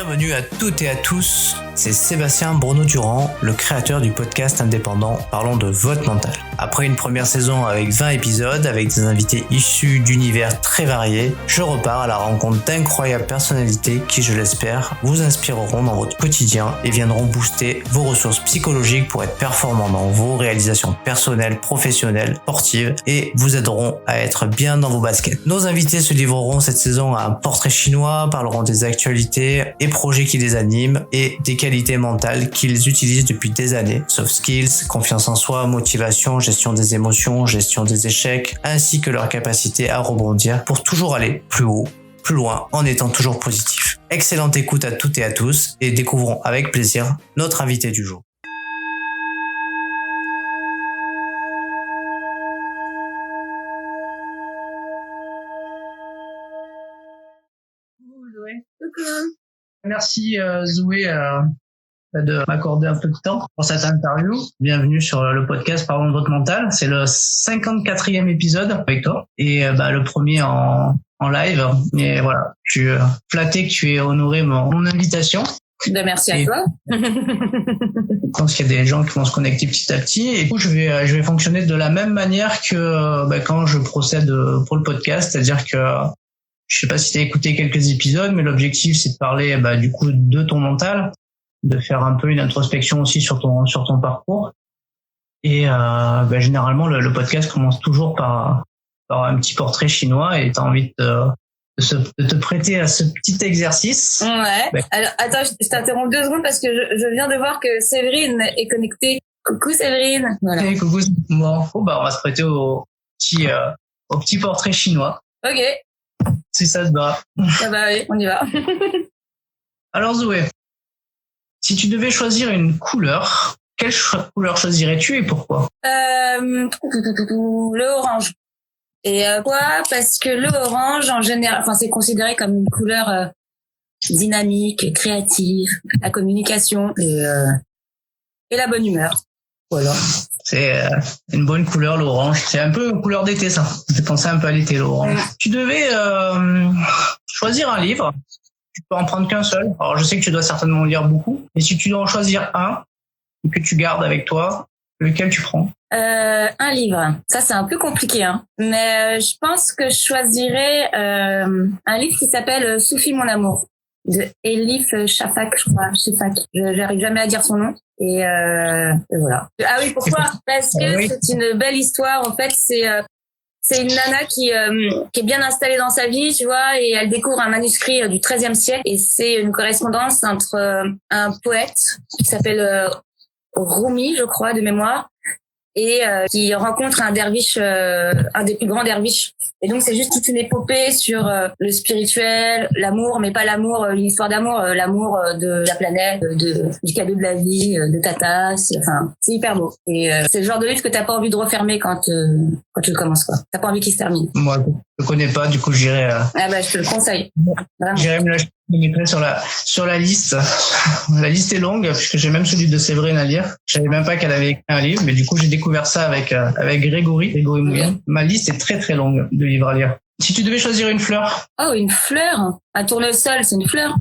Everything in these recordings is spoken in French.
Bienvenue à toutes et à tous, c'est Sébastien Bruno-Durand, le créateur du podcast indépendant Parlons de votre mental. Après une première saison avec 20 épisodes, avec des invités issus d'univers très variés, je repars à la rencontre d'incroyables personnalités qui, je l'espère, vous inspireront dans votre quotidien et viendront booster vos ressources psychologiques pour être performants dans vos réalisations personnelles, professionnelles, sportives et vous aideront à être bien dans vos baskets. Nos invités se livreront cette saison à un portrait chinois, parleront des actualités et projets qui les animent et des qualités mentales qu'ils utilisent depuis des années. Soft skills, confiance en soi, motivation, gestion des émotions, gestion des échecs, ainsi que leur capacité à rebondir pour toujours aller plus haut, plus loin, en étant toujours positif. Excellente écoute à toutes et à tous et découvrons avec plaisir notre invité du jour. Merci Zoé de m'accorder un peu de temps pour cette interview. Bienvenue sur le podcast Parlons de votre mental. C'est le 54e épisode avec toi et le premier en live. Et voilà, je suis flatté que tu aies honoré mon invitation. Merci à toi. Je pense qu'il y a des gens qui vont se connecter petit à petit. Et du coup, je vais fonctionner de la même manière que quand je procède pour le podcast, c'est-à-dire que je sais pas si tu as écouté quelques épisodes, mais l'objectif c'est de parler du coup de ton mental, de faire un peu une introspection aussi sur ton parcours. Et généralement le podcast commence toujours par un petit portrait chinois et tu as envie de te prêter à ce petit exercice. Ouais. Alors attends, je t'interromps 2 secondes parce que je viens de voir que Séverine est connectée. Coucou Séverine. Voilà. Hey, coucou. Bon, on va se prêter au petit portrait chinois. Ok. Si ça te va. Ah bah oui, on y va. Alors Zoé, si tu devais choisir une couleur, quelle couleur choisirais-tu et pourquoi? Le orange. Et quoi? Parce que le orange, en général, c'est considéré comme une couleur dynamique, créative, la communication et la bonne humeur. Voilà. C'est une bonne couleur, l'orange. C'est un peu une couleur d'été, ça. Ça fait penser un peu à l'été, l'orange. Tu devais choisir un livre. Tu peux en prendre qu'un seul. Alors, je sais que tu dois certainement lire beaucoup. Mais si tu dois en choisir un que tu gardes avec toi, lequel tu prends? Un livre. Ça, c'est un peu compliqué, hein. Mais je pense que je choisirais un livre qui s'appelle Soufi mon amour de Elif Shafak, je crois. J'arrive jamais à dire son nom. Et voilà. Ah oui, pourquoi? Parce que c'est une belle histoire. En fait, c'est une nana qui est bien installée dans sa vie, tu vois, et elle découvre un manuscrit du XIIIe siècle. Et c'est une correspondance entre un poète qui s'appelle Rumi, je crois, de mémoire, et qui rencontre un derviche, un des plus grands derviches. Et donc c'est juste toute une épopée sur le spirituel, l'amour, mais pas l'amour, une histoire d'amour, l'amour de la planète, du cadeau de la vie, de ta tasse. Enfin, c'est hyper beau. Et c'est le genre de livre que t'as pas envie de refermer quand tu le commences, quoi. T'as pas envie qu'il se termine. Moi, je connais pas, du coup j'irai. Je te le conseille. Vraiment. J'irai me l'acheter. Je mettrai sur la liste. La liste est longue puisque j'ai même celui de Séverine à lire. Je savais même pas qu'elle avait écrit un livre, mais du coup j'ai découvert ça avec Grégory Mouillin. Ma liste est très très longue de livres à lire. Si tu devais choisir une fleur. Oh, une fleur. Un tournesol, c'est une fleur.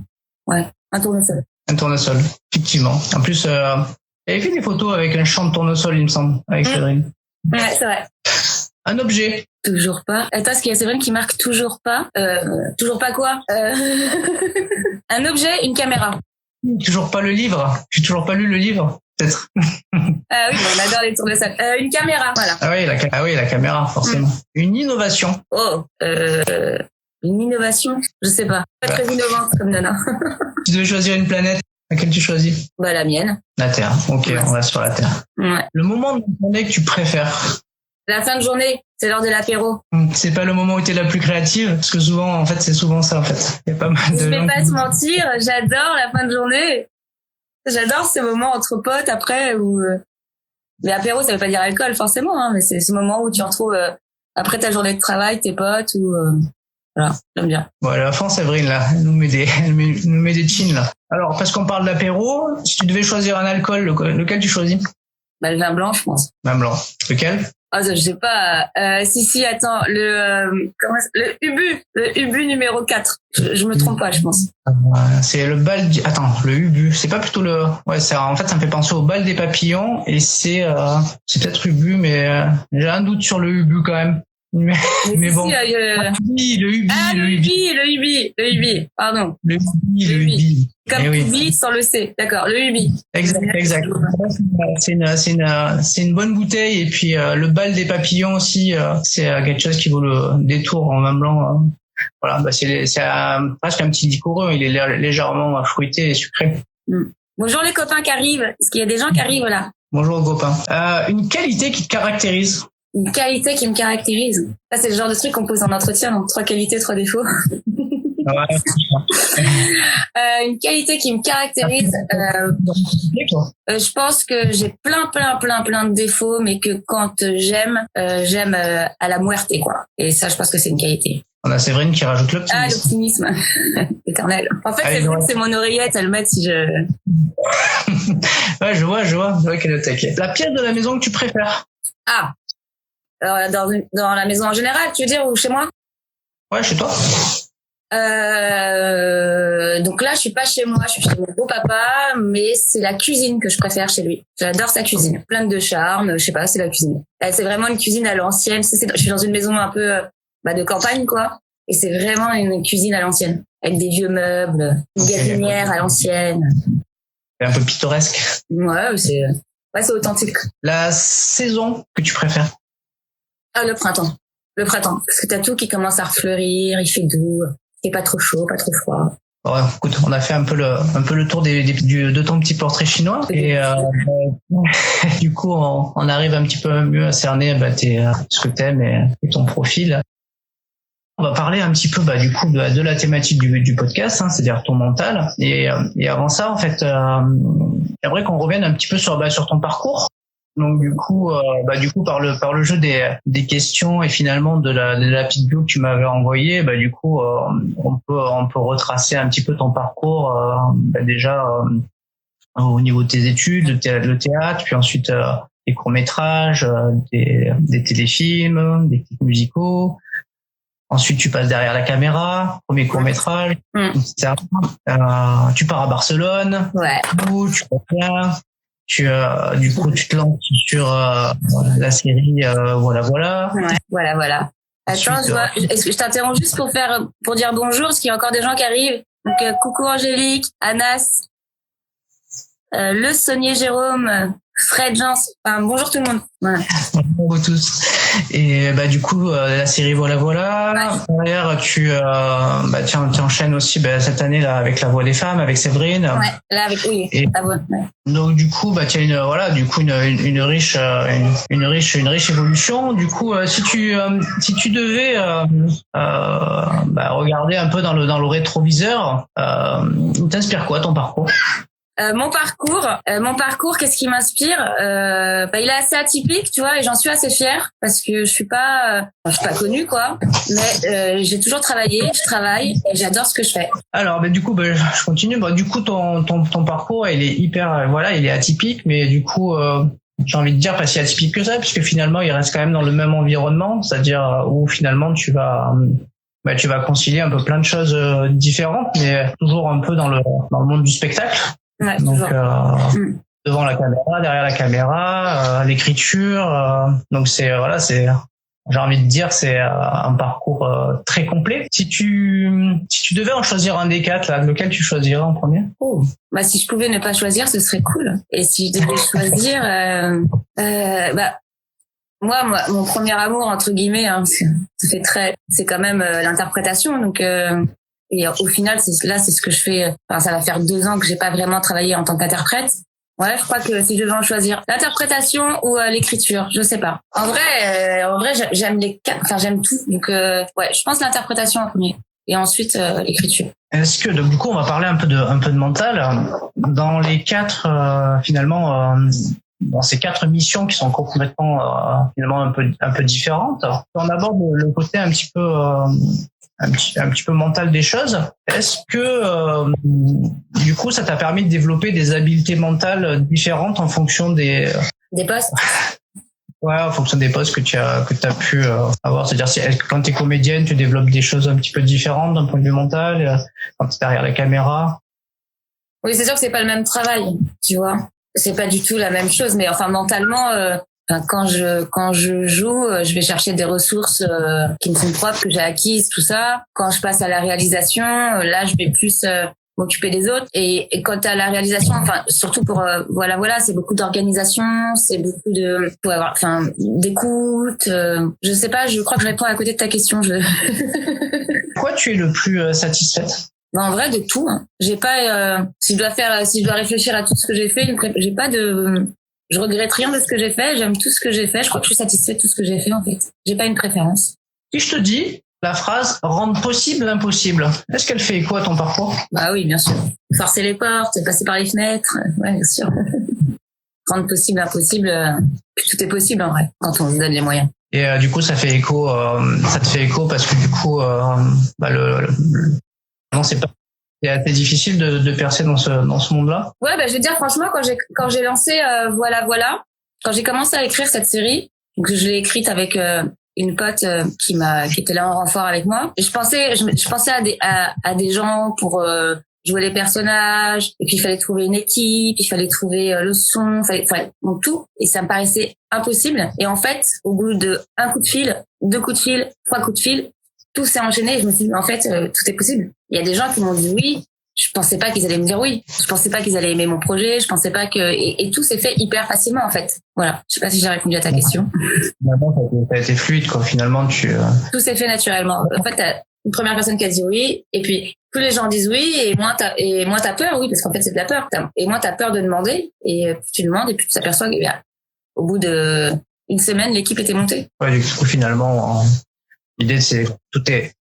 Ouais, un tournesol. Un tournesol, effectivement. En plus, j'avais fait des photos avec un champ de tournesol, il me semble, avec Séverine. Ouais, c'est vrai. Un objet. Toujours pas. Attends, ce qu'il y a Séverine qui marque toujours pas. Toujours pas quoi? Un objet, une caméra. Toujours pas le livre. J'ai toujours pas lu le livre, peut-être. Ah oui, on adore les tournesols. Une caméra, voilà. Ah oui, la caméra, forcément. Une innovation. Oh, une innovation? Je sais pas. Pas très innovante comme Nana. Tu devais choisir une planète. Laquelle tu choisis? La mienne. La Terre. Ok, on reste sur la Terre. Ouais. Le moment de la journée que tu préfères? La fin de journée, c'est l'heure de l'apéro. C'est pas le moment où t'es la plus créative, parce que souvent, en fait, c'est souvent ça, en fait. Il y a pas mal de. Je vais pas se mentir, j'adore la fin de journée. J'adore ces moments entre potes après où. Mais apéro, ça veut pas dire alcool forcément, hein, mais c'est ce moment où tu retrouves après ta journée de travail tes potes ou. Voilà, j'aime bien. Bon, à la fin, Séverine, là, elle nous met des chines, là. Alors, parce qu'on parle d'apéro, si tu devais choisir un alcool, lequel tu choisis? Le vin blanc, je pense. Vin blanc. Lequel? Ah, je sais pas. Si, attends, le Ubu numéro 4. Je me trompe pas, je pense. C'est le bal. Attends, le Ubu. C'est pas plutôt le. Ouais, en fait, ça me fait penser au bal des papillons et c'est peut-être Ubu, mais j'ai un doute sur le Ubu quand même. Mais bon. Le Ubi. Pardon. Le Ubi. Comme Ubi sans le C. D'accord, le Ubi. Exact. C'est une bonne bouteille et puis le bal des papillons aussi, c'est quelque chose qui vaut le détour en vin blanc. Voilà, bah c'est presque un petit liquoreux. Il est légèrement fruité et sucré. Bonjour les copains qui arrivent. Est-ce qu'il y a des gens qui arrivent là? Bonjour copains. Une qualité qui te caractérise? Une qualité qui me caractérise. Ça, c'est le genre de truc qu'on pose en entretien, donc 3 qualités, 3 défauts. Une qualité qui me caractérise. Je pense que j'ai plein de défauts, mais que quand j'aime à la muerte, quoi. Et ça, je pense que c'est une qualité. On a Séverine qui rajoute l'optimisme. Ah, l'optimisme. Éternel. En fait, c'est mon oreillette, elle met si je... Ouais, je vois qu'elle est taquée. La pièce de la maison que tu préfères? Ah. Dans la maison en général, tu veux dire, ou chez moi? Ouais, chez toi. Donc là, je suis pas chez moi, je suis chez mon beau-papa, mais c'est la cuisine que je préfère chez lui. J'adore sa cuisine. Pleine de charme, je sais pas, c'est la cuisine. C'est vraiment une cuisine à l'ancienne. Je suis dans une maison un peu de campagne, quoi. Et c'est vraiment une cuisine à l'ancienne. Avec des vieux meubles, une gazinière à l'ancienne. C'est un peu pittoresque. Ouais, c'est authentique. La saison que tu préfères? Ah, le printemps. Parce que t'as tout qui commence à refleurir, il fait doux, il est pas trop chaud, pas trop froid. Ouais, écoute, on a fait un peu le tour de ton petit portrait chinois et du coup on arrive un petit peu mieux à cerner ce que t'aimes et ton profil. On va parler un petit peu du coup de la thématique du podcast, c'est-à-dire ton mental. Et avant ça, en fait, j'aimerais qu'on revienne un petit peu sur ton parcours. Donc du coup par le jeu des questions et finalement de la petite bio que tu m'avais envoyée, du coup on peut retracer un petit peu ton parcours déjà au niveau de tes études, le théâtre, puis ensuite des courts-métrages, des téléfilms, des clips musicaux. Ensuite, tu passes derrière la caméra, premier court-métrage, etc. Tu pars à Barcelone. Ouais. Tu reviens. Du coup, tu te lances sur la série Voilà. Ouais, voilà. Attends, est-ce que je t'interromps juste pour dire bonjour, parce qu'il y a encore des gens qui arrivent. Donc, coucou Angélique, Anas, Le Saunier Jérôme, Fred Jans, bonjour tout le monde. Voilà. Bonjour à tous. Et du coup la série Voilà. Ouais. Derrière tu enchaînes aussi cette année là avec La Voix des femmes avec Séverine. Ouais, là avec La Voix. Ouais. Donc du coup tu as une riche évolution. Du coup si tu devais regarder un peu dans le rétroviseur, t'inspire quoi ton parcours? Mon parcours, qu'est-ce qui m'inspire? Il est assez atypique, tu vois, et j'en suis assez fière parce que je suis pas connue, quoi. Mais j'ai toujours travaillé, je travaille et j'adore ce que je fais. Alors, du coup, je continue. Du coup, ton parcours, il est hyper, il est atypique, mais du coup, j'ai envie de dire pas si atypique que ça, puisque finalement, il reste quand même dans le même environnement, c'est-à-dire où finalement tu vas concilier un peu plein de choses différentes, mais toujours un peu dans le monde du spectacle. Ouais, donc devant la caméra, derrière la caméra, l'écriture, donc j'ai envie de dire c'est un parcours très complet. Si tu devais en choisir un des 4 là, lequel tu choisirais en premier? Si je pouvais ne pas choisir, ce serait cool. Et si je devais choisir moi mon premier amour entre guillemets, c'est quand même l'interprétation, donc et au final, c'est ce que je fais. Ça va faire 2 ans que j'ai pas vraiment travaillé en tant qu'interprète. Ouais, je crois que si je devais en choisir, l'interprétation ou l'écriture, je sais pas. En vrai, j'aime j'aime tout. Donc, je pense l'interprétation en premier. Et ensuite, l'écriture. Est-ce que, donc, du coup, on va parler un peu de mental. Dans les 4, finalement, dans ces 4 missions qui sont complètement, finalement, un peu différentes, on aborde le côté un petit peu mental des choses. Est-ce que du coup ça t'a permis de développer des habiletés mentales différentes en fonction des postes? Ouais, en fonction des postes que t'as pu avoir. C'est-à-dire, est-ce que quand t'es comédienne, tu développes des choses un petit peu différentes d'un point de vue mental, quand t'es derrière la caméra? Oui, c'est sûr que c'est pas le même travail, tu vois. C'est pas du tout la même chose, mais enfin mentalement, quand je joue, je vais chercher des ressources qui me sont propres, que j'ai acquises, tout ça. Quand je passe à la réalisation, là, je vais plus m'occuper des autres. Et quand t'es à la réalisation, enfin surtout pour voilà, c'est beaucoup d'organisation, c'est beaucoup de d'écoute. Je sais pas, je crois que je réponds à côté de ta question. Quoi tu es le plus satisfaite? En vrai, de tout. Hein. J'ai pas. Si je dois réfléchir à tout ce que j'ai fait, j'ai pas de. Je regrette rien de ce que j'ai fait. J'aime tout ce que j'ai fait. Je crois que je suis satisfaite de tout ce que j'ai fait en fait. J'ai pas une préférence. Si je te dis la phrase rendre possible l'impossible, est-ce qu'elle fait écho à ton parcours? Bah oui, bien sûr. Forcer les portes, passer par les fenêtres. Ouais, bien sûr. Rendre possible l'impossible. Tout est possible en vrai quand on se donne les moyens. Et du coup, ça te fait écho parce que du coup, non, c'est assez difficile de percer dans ce monde-là. Ouais, bah je veux dire franchement quand j'ai lancé voilà, quand j'ai commencé à écrire cette série, donc je l'ai écrite avec une pote qui était là en renfort avec moi. Et je pensais à des gens pour jouer les personnages, et puis il fallait trouver une équipe, il fallait trouver le son, donc tout, et ça me paraissait impossible. Et en fait, au bout de un coup de fil, 2 coups de fil, 3 coups de fil, tout s'est enchaîné et je me suis dit, en fait, tout est possible. Il y a des gens qui m'ont dit oui. Je pensais pas qu'ils allaient me dire oui. Je pensais pas qu'ils allaient aimer mon projet. Je pensais pas que, et tout s'est fait hyper facilement, en fait. Voilà. Je sais pas si j'ai répondu à ta question. Finalement, ça a été fluide, quoi. Finalement, Tout s'est fait naturellement. En fait, t'as une première personne qui a dit oui, et puis, plus les gens disent oui, et moins t'as peur, oui, parce qu'en fait, c'est de la peur. Et moins t'as peur de demander, et plus tu demandes, et plus tu t'aperçois qu'au bout d'une semaine, l'équipe était montée. Ouais, du coup, finalement, l'idée, c'est tout est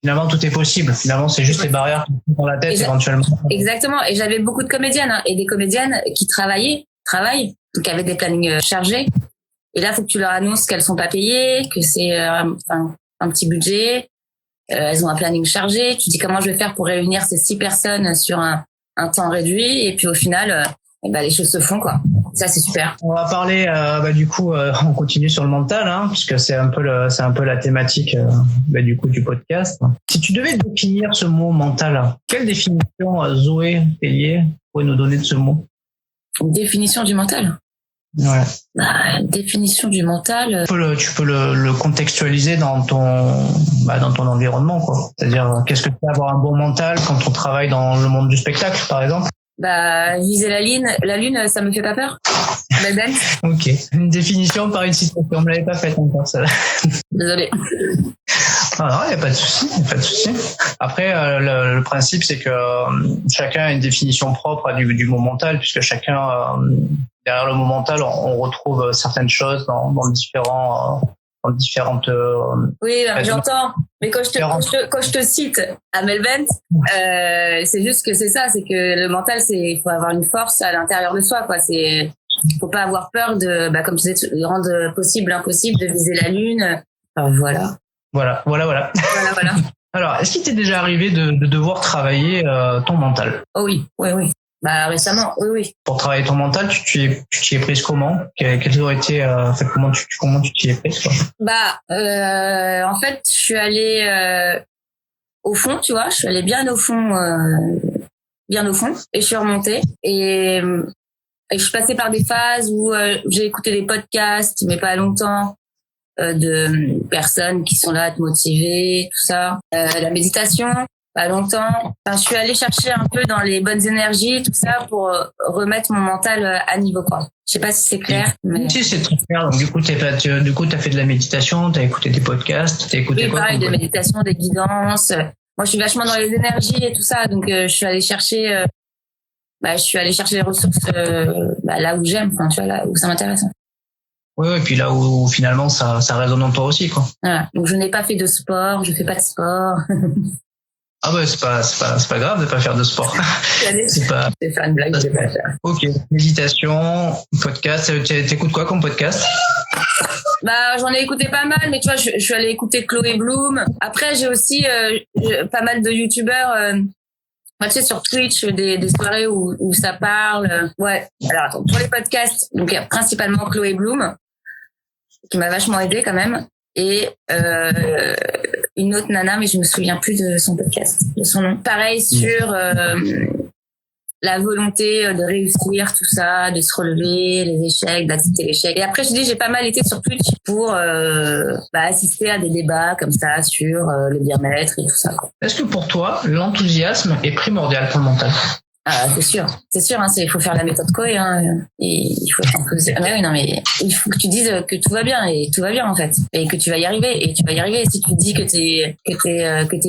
possible. Finalement, c'est juste les barrières qui sont dans la tête éventuellement. Exactement. Et j'avais beaucoup de comédiennes et des comédiennes qui travaillent, donc avec des plannings chargés. Et là, faut que tu leur annonces qu'elles sont pas payées, que c'est un petit budget. Elles ont un planning chargé. Tu dis comment je vais faire pour réunir ces 6 personnes sur un temps réduit. Et puis au final, les choses se font, quoi. Ça, c'est super. On va parler, du coup, on continue sur le mental, hein, puisque c'est un peu la thématique, du coup, du podcast. Si tu devais définir ce mot mental, quelle définition, Zoé Tellier, pourrait nous donner de ce mot? Une définition du mental? Ouais. Une définition du mental. Tu peux le contextualiser dans ton environnement, quoi. C'est-à-dire, qu'est-ce que c'est avoir un bon mental quand on travaille dans le monde du spectacle, par exemple? Viser la lune, ça me fait pas peur. Ok. Une définition par une citation. On me l'avait pas faite encore, ça. Désolée. Non, il n'y a pas de souci. Après, le principe, c'est que chacun a une définition propre du mot mental, puisque chacun, derrière le mot mental, on retrouve certaines choses dans différentes. Oui, j'entends. Mais quand je te cite Amel Bent, c'est juste que c'est ça, c'est que le mental, il faut avoir une force à l'intérieur de soi, quoi. Faut pas avoir peur de, comme tu disais, de rendre possible l'impossible, de viser la lune. Enfin, voilà. Voilà. Voilà. Alors, est-ce qu'il t'est déjà arrivé de devoir travailler ton mental? Oh oui. Récemment, oui. Pour travailler ton mental, tu t'y es prise comment? Quelles auraient été, comment tu t'y es prise, quoi? En fait, je suis allée au fond, tu vois, je suis allée bien au fond, et je suis remontée. Et je suis passée par des phases où j'ai écouté des podcasts, mais pas longtemps, de personnes qui sont là à te motiver, tout ça. La méditation, pas longtemps. Enfin, je suis allée chercher un peu dans les bonnes énergies, tout ça, pour remettre mon mental à niveau, quoi. Je sais pas si c'est clair, mais... Si, c'est très clair. Donc, du coup, t'as fait de la méditation, t'as écouté des podcasts, t'as écouté quoi? Pareil, de méditation, des guidances. Moi, je suis vachement dans les énergies et tout ça, donc je suis allée chercher... les ressources là où j'aime, enfin, tu vois, là où ça m'intéresse. Oui, et puis là où finalement ça résonne en toi aussi, quoi. Voilà. Donc je n'ai pas fait de sport, je fais pas de sport. Ah ouais, c'est pas grave de pas faire de sport. C'est faire une blague, je vais pas faire. Ok, méditation, podcast, t'écoutes quoi comme podcast? J'en ai écouté pas mal, mais tu vois, je suis allée écouter Chloé Bloom. Après, j'ai aussi pas mal de youtubeurs. Tu sais, sur Twitch, des soirées où ça parle. Ouais. Alors attends, pour les podcasts, donc il y a principalement Chloé Bloom. qui m'a vachement aidée quand même. Et une autre nana, mais je me souviens plus de son podcast, de son nom. Pareil sur la volonté de réussir tout ça, de se relever, les échecs, d'accepter l'échec. Et après, je dis, j'ai pas mal été sur Twitch pour assister à des débats comme ça sur le bien-être et tout ça. Est-ce que pour toi, l'enthousiasme est primordial pour le mental? Ah, c'est sûr, hein, il faut faire la méthode Coué, hein, et il faut être enthousiaste. Mais oui, non, mais il faut que tu dises que tout va bien, et tout va bien, en fait. Et que tu vas y arriver, et tu vas y arriver. Si tu dis que t'es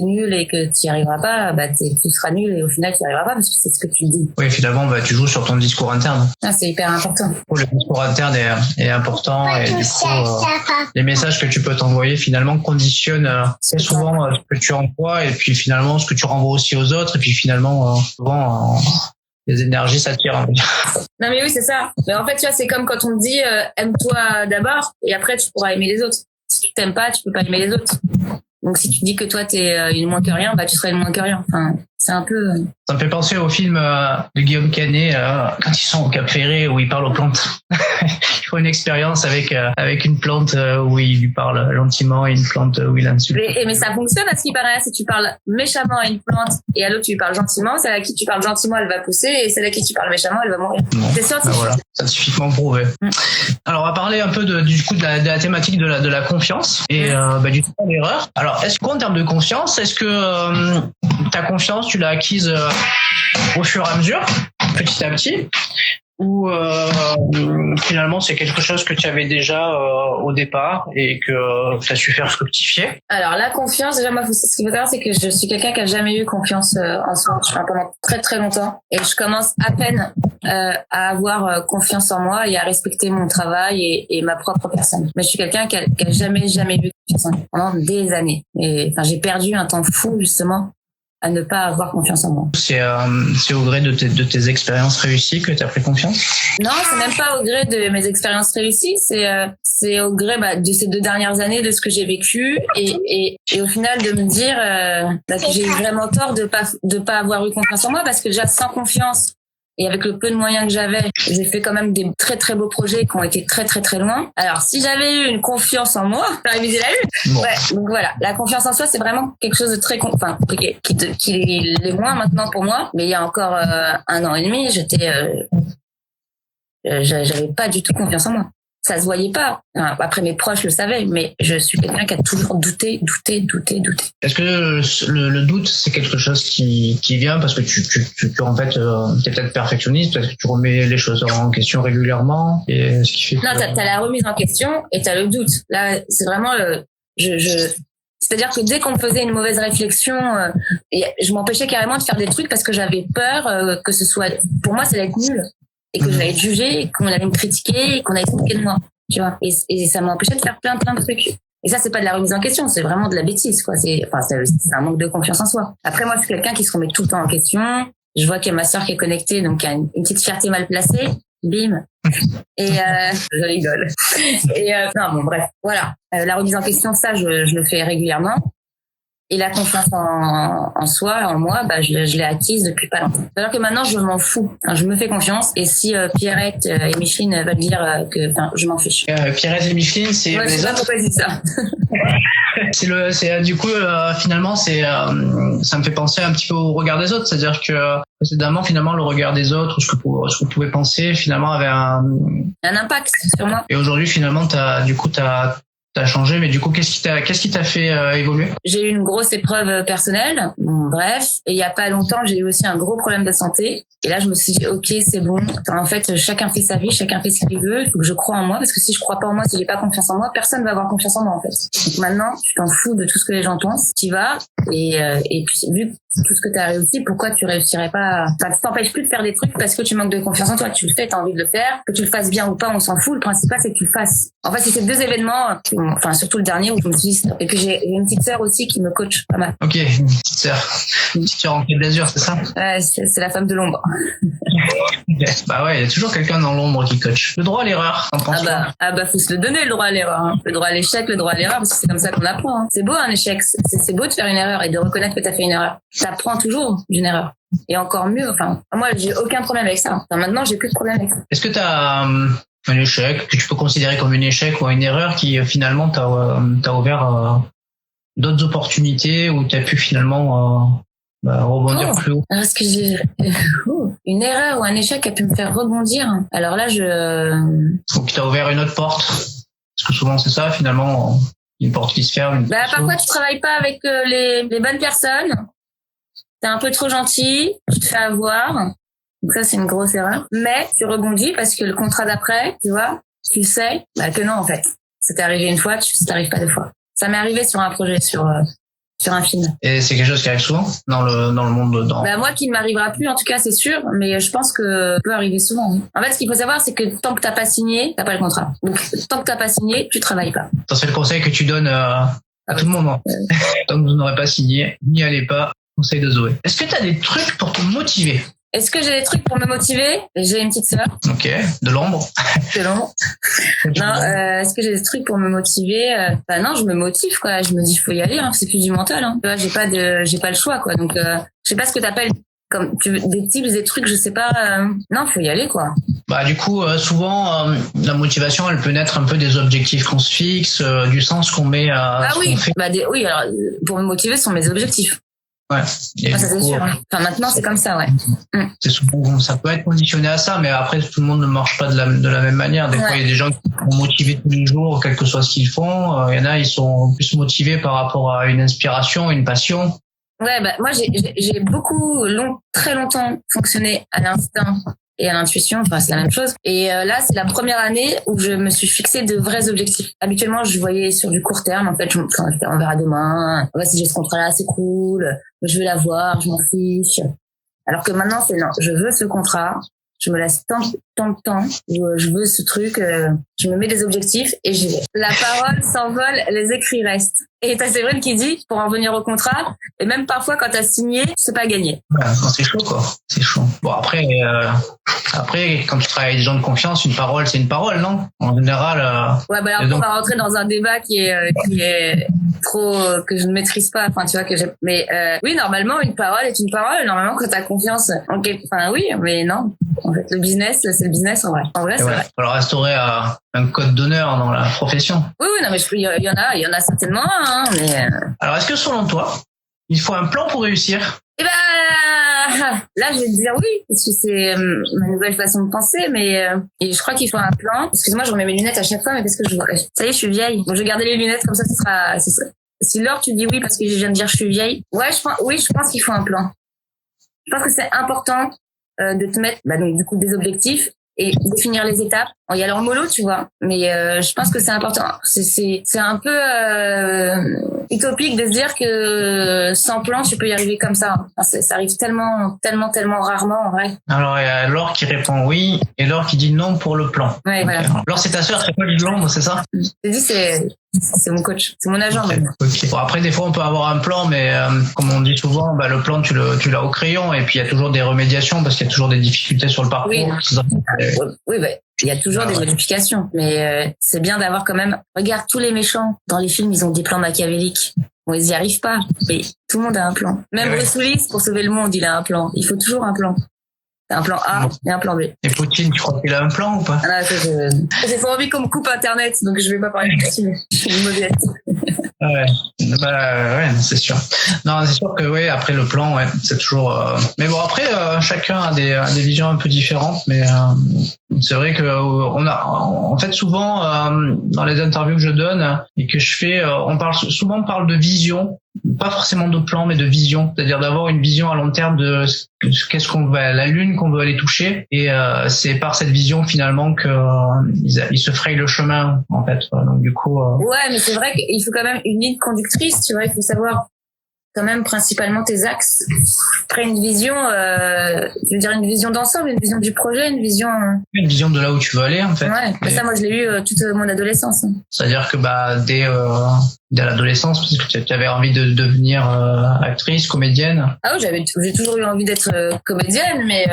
nul et que tu y arriveras pas, tu seras nul et au final tu y arriveras pas parce que c'est ce que tu dis. Oui, finalement, tu joues sur ton discours interne. Ah, c'est hyper important. Le discours interne est important et du coup, les messages que tu peux t'envoyer finalement conditionnent souvent ce que tu envoies et puis finalement ce que tu renvoies aussi aux autres et puis finalement souvent les énergies s'attirent. Non mais oui, c'est ça. Mais en fait, tu vois, c'est comme quand on te dit aime-toi d'abord et après tu pourras aimer les autres. Si tu t'aimes pas, tu peux pas aimer les autres. Donc si tu dis que toi t'es une moins que rien, tu seras une moins que rien. Enfin, c'est un peu. Ça me fait penser au film de Guillaume Canet quand ils sont au Cap Ferré où il parle aux plantes. Il faut une expérience avec une plante où il lui parle gentiment et une plante où il insulte. Mais ça fonctionne à ce qui paraît. Si tu parles méchamment à une plante et à l'autre tu lui parles gentiment, celle à qui tu parles gentiment elle va pousser et celle à qui tu parles méchamment elle va mourir. Bon, c'est scientifique. Voilà, scientifiquement prouvé. Alors on va parler un peu du coup de la thématique de la confiance et du temps d'erreur. Alors est-ce qu'en termes de confiance, est-ce que ta confiance tu l'as acquise au fur et à mesure, petit à petit, ou finalement c'est quelque chose que tu avais déjà au départ et que tu as su faire fructifier? Alors la confiance, déjà moi ce qu'il faut savoir c'est que je suis quelqu'un qui a jamais eu confiance en soi pendant très très longtemps et je commence à peine à avoir confiance en moi et à respecter mon travail et ma propre personne. Mais je suis quelqu'un qui a jamais eu confiance en moi pendant des années et enfin j'ai perdu un temps fou justement à ne pas avoir confiance en moi. C'est au gré de tes expériences réussies que tu as pris confiance? Non, c'est même pas au gré de mes expériences réussies, c'est au gré de ces 2 dernières années de ce que j'ai vécu et au final de me dire que j'ai eu vraiment tort de pas avoir eu confiance en moi parce que déjà sans confiance et avec le peu de moyens que j'avais, j'ai fait quand même des très très beaux projets qui ont été très très très loin. Alors si j'avais eu une confiance en moi, j'aurais visé la lune. Bon. Ouais, donc voilà, la confiance en soi c'est vraiment quelque chose de très compliqué, qui l'est moins maintenant pour moi. Mais il y a encore 1 an et demi, j'avais pas du tout confiance en moi. Ça se voyait pas. Après, mes proches le savaient, mais je suis quelqu'un qui a toujours douté. Est-ce que le doute, c'est quelque chose qui vient parce que tu en fait, t'es peut-être perfectionniste, peut-être que tu remets les choses en question régulièrement, et ce qui fait Non, t'as la remise en question et t'as le doute. Là, c'est vraiment c'est-à-dire que dès qu'on me faisait une mauvaise réflexion, je m'empêchais carrément de faire des trucs parce que j'avais peur que ce soit, pour moi, ça allait être nul. Et que j'allais être jugée, qu'on allait me critiquer, et qu'on allait se moquer de moi, tu vois. Et ça m'empêchait de faire plein de trucs. Et ça, c'est pas de la remise en question, c'est vraiment de la bêtise, quoi. C'est un manque de confiance en soi. Après, moi, je suis quelqu'un qui se remet tout le temps en question. Je vois qu'il y a ma sœur qui est connectée, donc il y a une petite fierté mal placée. Bim. Et je rigole. Et non, bon, bref, voilà. La remise en question, ça, je le fais régulièrement. Et la confiance en soi, en moi, je l'ai acquise depuis pas longtemps. C'est-à-dire que maintenant, je m'en fous. Enfin, je me fais confiance. Et si Pierrette et Micheline veulent dire je m'en fiche. Pierrette et Micheline, c'est je sais pas pourquoi je dis ça. Du coup, finalement, ça me fait penser un petit peu au regard des autres. C'est-à-dire que précédemment, finalement, le regard des autres, ce que vous pouvez penser, finalement, avait un impact sur moi. Et aujourd'hui, finalement, t'as changé, mais du coup, qu'est-ce qui t'a fait évoluer? J'ai eu une grosse épreuve personnelle, bref, et il y a pas longtemps, j'ai eu aussi un gros problème de santé. Et là, je me suis dit, ok, c'est bon. En fait, chacun fait sa vie, chacun fait ce qu'il veut. Il faut que je croie en moi, parce que si je crois pas en moi, si j'ai pas confiance en moi, personne va avoir confiance en moi, en fait. Donc maintenant, tu t'en fous de tout ce que les gens pensent, tu y vas, et puis vu tout ce que tu as réussi, pourquoi tu réussirais pas? Ça t'empêche plus de faire des trucs parce que tu manques de confiance en toi. Tu le fais, t'as envie de le faire, que tu le fasses bien ou pas, on s'en fout. Le principal, c'est que tu le fasses. En fait, c'est ces 2 événements, enfin surtout le dernier où je me suis dit, et puis j'ai une petite sœur aussi qui me coach pas mal. Ok, une petite sœur en Côte d'Azur, c'est ça? Ouais, c'est la femme de l'ombre. Bah ouais, il y a toujours quelqu'un dans l'ombre qui coach. Le droit à l'erreur, t'en penses quoi? Faut se le donner, le droit à l'erreur, hein. Le droit à l'échec, le droit à l'erreur, parce que c'est comme ça qu'on apprend, hein. C'est beau un échec, c'est beau de faire une erreur et de reconnaître que t'as fait une erreur. T'apprends toujours d'une erreur. Et encore mieux, moi j'ai aucun problème avec ça. Enfin, maintenant j'ai plus de problème avec ça. Est-ce que t'as un échec que tu peux considérer comme un échec ou une erreur qui finalement t'a ouvert d'autres opportunités où tu as pu finalement rebondir plus haut. Alors, est-ce que j'ai une erreur ou un échec qui a pu me faire rebondir? Alors là, Ou qui t'a ouvert une autre porte. Parce que souvent c'est ça finalement, une porte qui se ferme. Parfois tu travailles pas avec les bonnes personnes. T'es un peu trop gentil, tu te fais avoir. Donc ça c'est une grosse erreur. Mais tu rebondis parce que le contrat d'après, tu vois, tu sais que non en fait. Ça t'est arrivé une fois, ça t'arrive pas deux fois. Ça m'est arrivé sur un projet, sur un film. Et c'est quelque chose qui arrive souvent dans le monde Moi qui ne m'arrivera plus en tout cas c'est sûr, mais je pense que ça peut arriver souvent. En fait ce qu'il faut savoir c'est que tant que t'as pas signé, t'as pas le contrat. Donc tant que t'as pas signé, tu travailles pas. Ça c'est le conseil que tu donnes à tout le monde. Tant que vous n'aurez pas signé, n'y allez pas. Conseil de Zoé. Est-ce que tu as des trucs pour te motiver? Est-ce que j'ai des trucs pour me motiver? J'ai une petite sœur. Ok, de l'ombre. De l'ombre. Non, est-ce que j'ai des trucs pour me motiver? Non, je me motive quoi. Je me dis faut y aller. Hein. C'est plus du mental. Hein. Tu vois, j'ai pas le choix quoi. Donc je sais pas ce que t'appelles comme des tips, des trucs. Je sais pas. Non, faut y aller quoi. Du coup, souvent la motivation, elle peut naître un peu des objectifs qu'on se fixe, du sens qu'on met à. Ce qu'on fait. Oui. Alors pour me motiver, ce sont mes objectifs. Ouais. Ça c'est sûr. Enfin maintenant c'est comme ça, ouais. C'est souvent, ça peut être conditionné à ça, mais après tout le monde ne marche pas de la même manière. Des fois il y a des gens qui sont motivés tous les jours, quel que soit ce qu'ils font. Il y en a, ils sont plus motivés par rapport à une inspiration, une passion. Ouais, moi j'ai très longtemps fonctionné à l'instinct et à l'intuition, enfin c'est la même chose. Et là c'est la première année où je me suis fixé de vrais objectifs. Habituellement je voyais sur du court terme, en fait on verra demain, si j'ai ce contrat là c'est cool, je vais l'avoir, je m'en fiche. Alors que maintenant c'est non, je veux ce contrat, je me laisse tant de temps où je veux ce truc, je me mets des objectifs et j'y vais. La parole s'envole, les écrits restent. Et t'as Séverine qui dit, pour en venir au contrat, et même parfois quand t'as signé, c'est pas gagné. Ouais, c'est chaud quoi, c'est chaud. Bon après quand tu travailles avec des gens de confiance, une parole c'est une parole, non? En général. Ouais, alors on va rentrer dans un débat qui est trop que je ne maîtrise pas. Enfin tu vois que j'ai. Mais oui, normalement une parole est une parole. Normalement quand t'as confiance en quelqu'un, enfin oui, mais non. En fait, le business, c'est le business en vrai. En vrai, c'est vrai. Il faut restaurer un code d'honneur dans la profession. Oui, non, mais il y en a certainement un. Hein, mais alors, est-ce que selon toi, il faut un plan pour réussir? Là, je vais te dire oui, parce que c'est ma nouvelle façon de penser, mais et je crois qu'il faut un plan. Excuse-moi, je remets mes lunettes à chaque fois, mais parce que ça y est, je suis vieille. Bon, je vais garder les lunettes comme ça, ce sera. Si Laure, tu dis oui parce que je viens de dire je suis vieille. Ouais, je pense qu'il faut un plan. Je pense que c'est important de te mettre, donc du coup, des objectifs et définir les étapes en y allant mollo, tu vois. Mais je pense que c'est important. C'est un peu utopique de se dire que sans plan tu peux y arriver comme ça. Enfin, ça arrive tellement rarement en vrai. Alors il y a Laure qui répond oui et Laure qui dit non pour le plan. Ouais, voilà. Laure, c'est ta sœur, c'est quoi du plan, c'est ça? J'ai dit c'est mon coach, c'est mon agent. Okay. Okay. Bon, après des fois on peut avoir un plan, mais comme on dit souvent, le plan tu l'as au crayon et puis il y a toujours des remédiations parce qu'il y a toujours des difficultés sur le parcours. Oui, il y a toujours des modifications, mais c'est bien d'avoir quand même. Regarde tous les méchants dans les films, ils ont des plans machiavéliques. Bon, ils y arrivent pas, mais tout le monde a un plan. Même Bruce Willis, pour sauver le monde, il a un plan. Il faut toujours un plan. Un plan A et un plan B. Et Poutine, tu crois qu'il a un plan ou pas? J'ai pas envie qu'on me coupe Internet, donc je vais pas parler de Poutine. Je suis une mauvaise. Ouais, c'est sûr. Non, c'est sûr que oui, après le plan, ouais, c'est toujours. Mais bon, après, chacun a des visions un peu différentes, mais c'est vrai que en fait, souvent dans les interviews que je donne et que je fais, on parle de vision, pas forcément de plan, mais de vision, c'est-à-dire d'avoir une vision à long terme de qu'est-ce qu'on veut, la lune qu'on veut aller toucher, et c'est par cette vision finalement que ils se frayent le chemin en fait. Donc du coup. Ouais, mais c'est vrai qu'il faut quand même une ligne conductrice, tu vois, il faut savoir quand même principalement tes axes. Après une vision, je veux dire une vision d'ensemble, une vision du projet, une vision de là où tu veux aller en fait. Ouais, mais ça moi je l'ai eu toute mon adolescence. C'est-à-dire que dès l'adolescence, parce que tu avais envie de devenir actrice, comédienne. Ah oui, j'ai toujours eu envie d'être comédienne, mais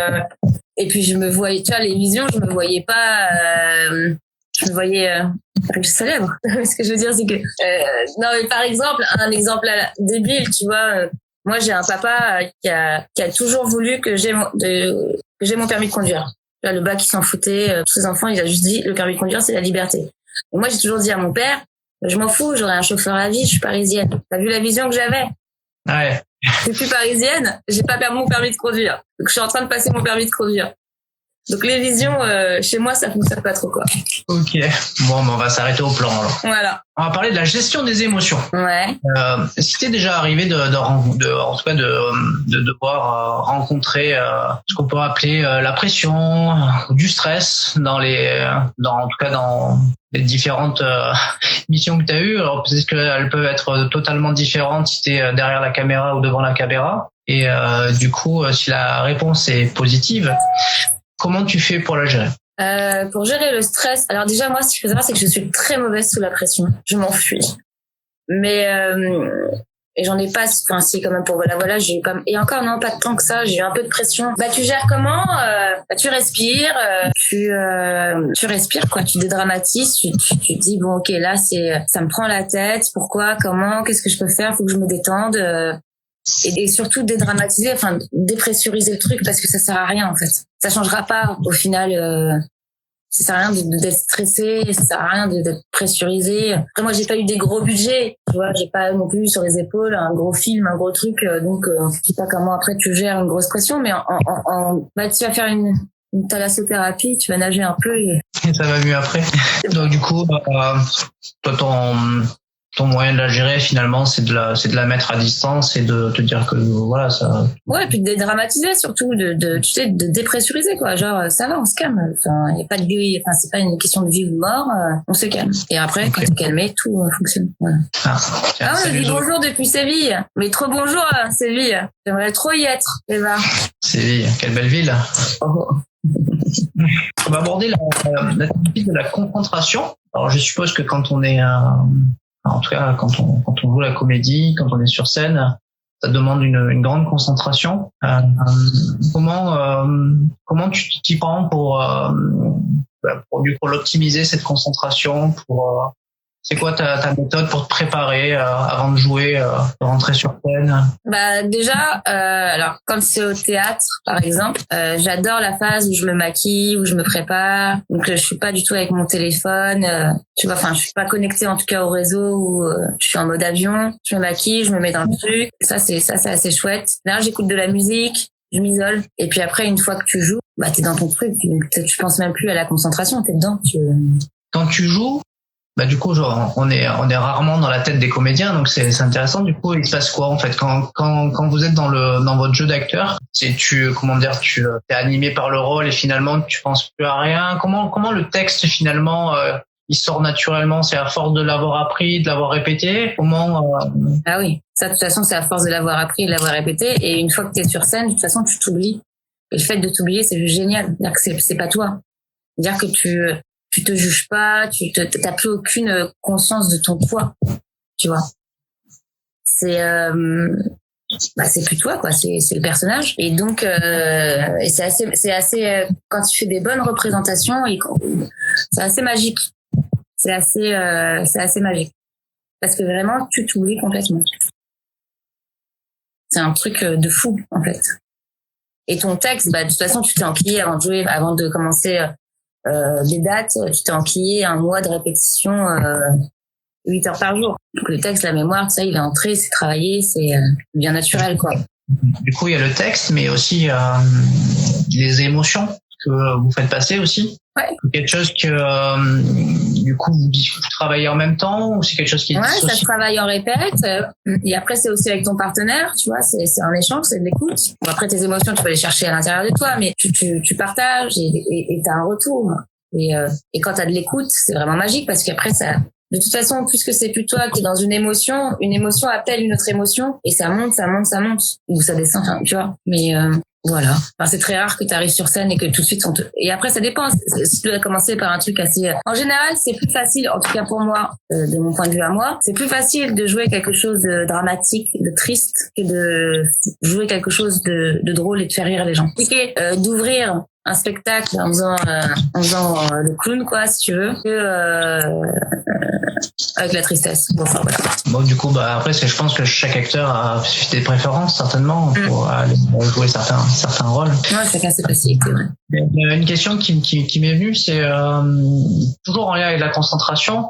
et puis je me voyais, tu vois, les visions, je me voyais pas. Je me voyais riche célèbre. Ce que je veux dire, c'est que non, mais par exemple, un exemple débile, tu vois. Moi, j'ai un papa qui a toujours voulu que j'ai mon permis de conduire. Là, le bac, il s'en foutait. Tous ses enfants, il a juste dit, le permis de conduire, c'est la liberté. Et moi, j'ai toujours dit à mon père, je m'en fous, j'aurai un chauffeur à vie, je suis parisienne. T'as vu la vision que j'avais? Ouais. Je suis parisienne, j'ai pas perdu mon permis de conduire. Donc, je suis en train de passer mon permis de conduire. Donc, les visions, chez moi, ça fonctionne pas trop, quoi. Ok. Bon, on va s'arrêter au plan, alors. Voilà. On va parler de la gestion des émotions. Ouais. Est-ce qu'il t'est déjà arrivé en tout cas de devoir rencontrer ce qu'on peut appeler la pression ou du stress dans les différentes missions que tu as eues? Alors peut-être qu'elles peuvent être totalement différentes si tu es derrière la caméra ou devant la caméra. Et du coup, si la réponse est positive, comment tu fais pour la gérer? Pour gérer le stress, alors déjà moi, ce qu'il faut savoir, c'est que je suis très mauvaise sous la pression. Je m'enfuis. Mais et j'en ai pas, enfin si quand même pour voilà, j'ai eu comme et encore non pas tant que ça, j'ai eu un peu de pression. Bah tu gères comment? Tu respires, tu respires quoi, tu dédramatises, tu te dis bon ok là ça me prend la tête, pourquoi, comment, qu'est-ce que je peux faire, faut que je me détende. Et surtout dédramatiser, enfin dépressuriser le truc parce que ça sert à rien en fait. Ça changera pas au final. Ça sert à rien d'être stressé, ça sert à rien d'être pressurisé. Après moi j'ai pas eu des gros budgets, tu vois, j'ai pas non plus sur les épaules un gros film, un gros truc, donc je sais pas comment après tu gères une grosse pression, mais bah tu vas faire une thalassothérapie, tu vas nager un peu et ça va mieux après. Donc du coup, toi ton moyen de la gérer finalement c'est de la mettre à distance et de te dire que voilà ça. Ouais, et puis de dédramatiser surtout, de tu sais, de dépressuriser quoi, genre ça va, on se calme, enfin y a pas de vie, enfin c'est pas une question de vie ou de mort, on se calme. Et après quand t'es calmé, tout fonctionne. Voilà. On dit bonjour depuis Séville, mais trop bonjour Séville, j'aimerais trop y être, Eva. Séville, quelle belle ville. Oh. On va aborder la thématique de la concentration. Alors je suppose que quand on est en tout cas, quand on joue la comédie, quand on est sur scène, ça demande une grande concentration. Comment tu t'y prends pour l'optimiser cette concentration, c'est quoi ta méthode pour te préparer avant de jouer, de rentrer sur scène? Bah déjà, alors quand c'est au théâtre, par exemple, j'adore la phase où je me maquille, où je me prépare. Donc je suis pas du tout avec mon téléphone, tu vois. Enfin, je suis pas connectée en tout cas au réseau où je suis en mode avion. Je me maquille, je me mets dans le truc. Ça c'est assez chouette. Là, j'écoute de la musique, je m'isole. Et puis après, une fois que tu joues, bah t'es dans ton truc. Tu penses même plus à la concentration, t'es dedans. Quand tu joues. Bah du coup on est rarement dans la tête des comédiens, donc c'est intéressant. Du coup il se passe quoi en fait quand vous êtes dans votre jeu d'acteur? C'est tu t'es animé par le rôle et finalement tu penses plus à rien. Comment le texte finalement il sort naturellement? C'est à force de l'avoir appris, de l'avoir répété? Ah oui, ça de toute façon c'est à force de l'avoir appris, de l'avoir répété, et une fois que t'es sur scène de toute façon tu t'oublies. Et le fait de t'oublier c'est juste génial, c'est-à-dire que c'est pas toi, c'est-à-dire que tu te juges pas, t'as plus aucune conscience de ton poids, tu vois. C'est plus toi quoi, c'est le personnage. Et donc et c'est assez quand tu fais des bonnes représentations, c'est assez magique. C'est assez magique parce que vraiment tu t'oublies complètement. C'est un truc de fou en fait. Et ton texte, de toute façon tu t'es enquillé avant de jouer, avant de commencer des dates, tu t'es enquillé un mois de répétition 8 heures par jour. Donc le texte, la mémoire, ça, il est entré, c'est travaillé, c'est bien naturel, quoi. Du coup, il y a le texte, mais aussi les émotions que vous faites passer aussi. Ouais. Quelque chose que du coup vous travaillez en même temps, ou c'est quelque chose qui est ça se travaille en répète. Et après c'est aussi avec ton partenaire, tu vois, c'est un échange, c'est de l'écoute. Bon, après tes émotions tu peux les chercher à l'intérieur de toi, mais tu partages et t'as un retour. Et quand t'as de l'écoute, c'est vraiment magique parce qu'après ça, de toute façon, puisque c'est plus toi qui es dans une émotion appelle une autre émotion et ça monte ou ça descend, enfin, tu vois. Mais voilà. Enfin, c'est très rare que tu arrives sur scène et que tout de suite et après ça dépend. Si tu dois commencer par un truc assez, en général, c'est plus facile, en tout cas pour moi, de mon point de vue à moi, c'est plus facile de jouer quelque chose de dramatique, de triste, que de jouer quelque chose de drôle et de faire rire les gens. D'ouvrir un spectacle en faisant le clown, quoi, si tu veux, que avec la tristesse. Bon, enfin, voilà. Bon, du coup, après, je pense que chaque acteur a des préférences, certainement, pour aller jouer certains rôles. Ouais, chacun ses facilités, ouais. Il y a une question qui m'est venue, c'est toujours en lien avec la concentration.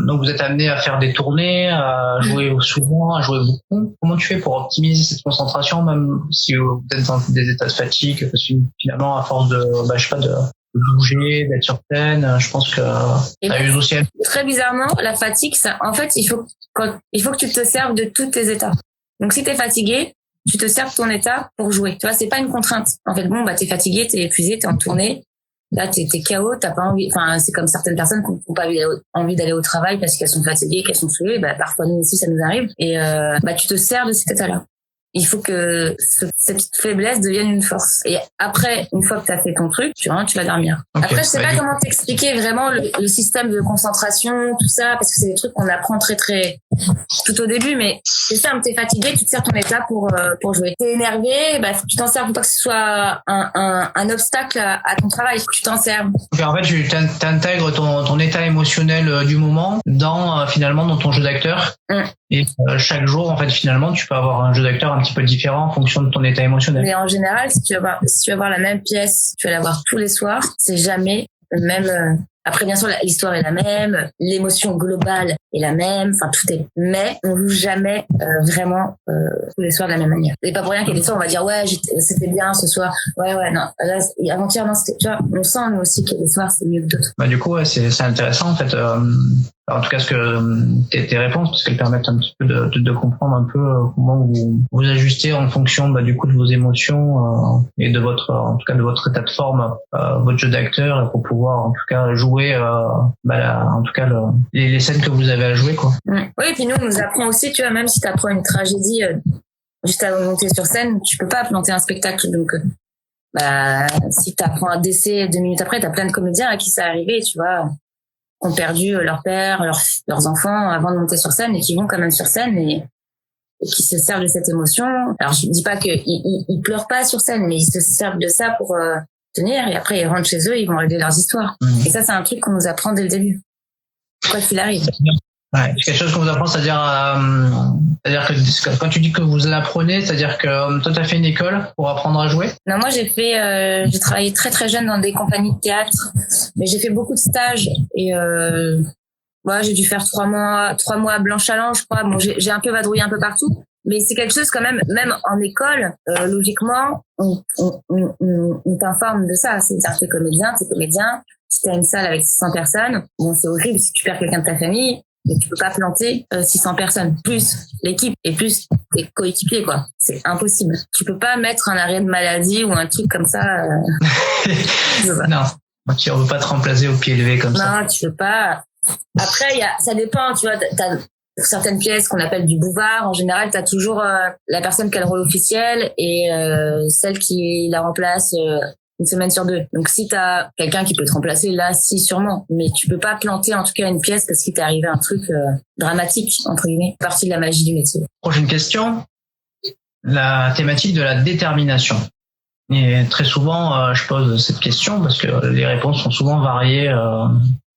Donc vous êtes amené à faire des tournées, à jouer souvent, à jouer beaucoup. Comment tu fais pour optimiser cette concentration, même si vous êtes dans des états de fatigue, parce que finalement à force de bouger, d'être sur scène, je pense que ça use aussi. Très bizarrement, la fatigue, ça, en fait, il faut que tu te serves de tous tes états. Donc si t'es fatigué, tu te sers de ton état pour jouer. Tu vois, c'est pas une contrainte. En fait, t'es fatigué, t'es épuisé, t'es en tournée. Là, t'es KO, t'as pas envie. Enfin, c'est comme certaines personnes qui n'ont pas envie d'aller au travail parce qu'elles sont fatiguées, qu'elles sont saoulées. Parfois nous aussi, ça nous arrive. Et tu te sers de cet état-là. Il faut que cette faiblesse devienne une force. Et après, une fois que tu as fait ton truc, tu vas dormir. Okay, après, je sais pas comment t'expliquer vraiment le système de concentration, tout ça, parce que c'est des trucs qu'on apprend très tout au début, mais c'est simple, t'es fatigué, tu te sers ton état pour jouer. T'es énervé, faut que tu t'en sers, faut pas que ce soit un obstacle à ton travail, faut que tu t'en sers. Okay, en fait, tu t'intègres ton état émotionnel du moment dans ton jeu d'acteur. Et chaque jour, en fait, finalement, tu peux avoir un jeu d'acteur un petit peu différent en fonction de ton état émotionnel. Mais en général, si tu vas voir la même pièce, tu vas la voir tous les soirs, c'est jamais le même. Après, bien sûr, l'histoire est la même, l'émotion globale est la même, enfin tout est. Mais on joue jamais vraiment tous les soirs de la même manière. C'est pas pour rien qu'il y a des soirs on va dire ouais c'était bien ce soir, ouais non. Là avant-hier non c'était. Tu vois, on sent nous aussi qu'il y a des soirs c'est mieux que d'autres. Du coup ouais, c'est intéressant en fait. En tout cas, ce que tes réponses, parce qu'elles permettent un petit peu de comprendre un peu comment vous ajustez en fonction du coup de vos émotions et de votre état de forme, votre jeu d'acteur, pour pouvoir en tout cas jouer les scènes que vous avez à jouer quoi. Oui, et puis nous on nous apprend aussi, tu vois, même si tu apprends une tragédie juste avant de monter sur scène, tu peux pas planter un spectacle, donc si tu apprends un décès 2 minutes après, t'as plein de comédiens à qui ça arrivé, tu vois, ont perdu leur père, leurs enfants avant de monter sur scène et qui vont quand même sur scène et qui se servent de cette émotion. Alors je dis pas qu'ils pleurent pas sur scène, mais ils se servent de ça pour tenir et après ils rentrent chez eux, ils vont régler leurs histoires. Et ça c'est un truc qu'on nous apprend dès le début. Quoi qu'il arrive. Ouais, c'est quelque chose qu'on vous apprend, c'est-à-dire que quand tu dis que vous l'apprenez, c'est-à-dire que toi t'as fait une école pour apprendre à jouer? Non, moi j'ai travaillé très très jeune dans des compagnies de théâtre, mais j'ai fait beaucoup de stages et j'ai dû faire 3 mois à Blanche-Allant, je crois. Bon, j'ai un peu vadrouillé un peu partout, mais c'est quelque chose quand même en école, logiquement, on t'informe de ça. C'est-à-dire t'es comédien. Si t'as une salle avec 600 personnes, bon c'est horrible si tu perds quelqu'un de ta famille. Mais tu peux pas planter 600 personnes, plus l'équipe et plus tes coéquipiers, quoi. C'est impossible. Tu peux pas mettre un arrêt de maladie ou un truc comme ça. Non, tu ne veux pas te remplacer au pied levé comme ça. Non, tu peux pas. Après, ça dépend, tu vois. T'as certaines pièces qu'on appelle du bouvard. En général, t'as toujours la personne qui a le rôle officiel et celle qui la remplace. Une semaine sur 2. Donc si t'as quelqu'un qui peut te remplacer, là, si, sûrement. Mais tu peux pas planter en tout cas une pièce parce qu'il t'est arrivé un truc dramatique, entre guillemets. Partie de la magie du métier. Prochaine question. La thématique de la détermination. Et très souvent, je pose cette question parce que les réponses sont souvent variées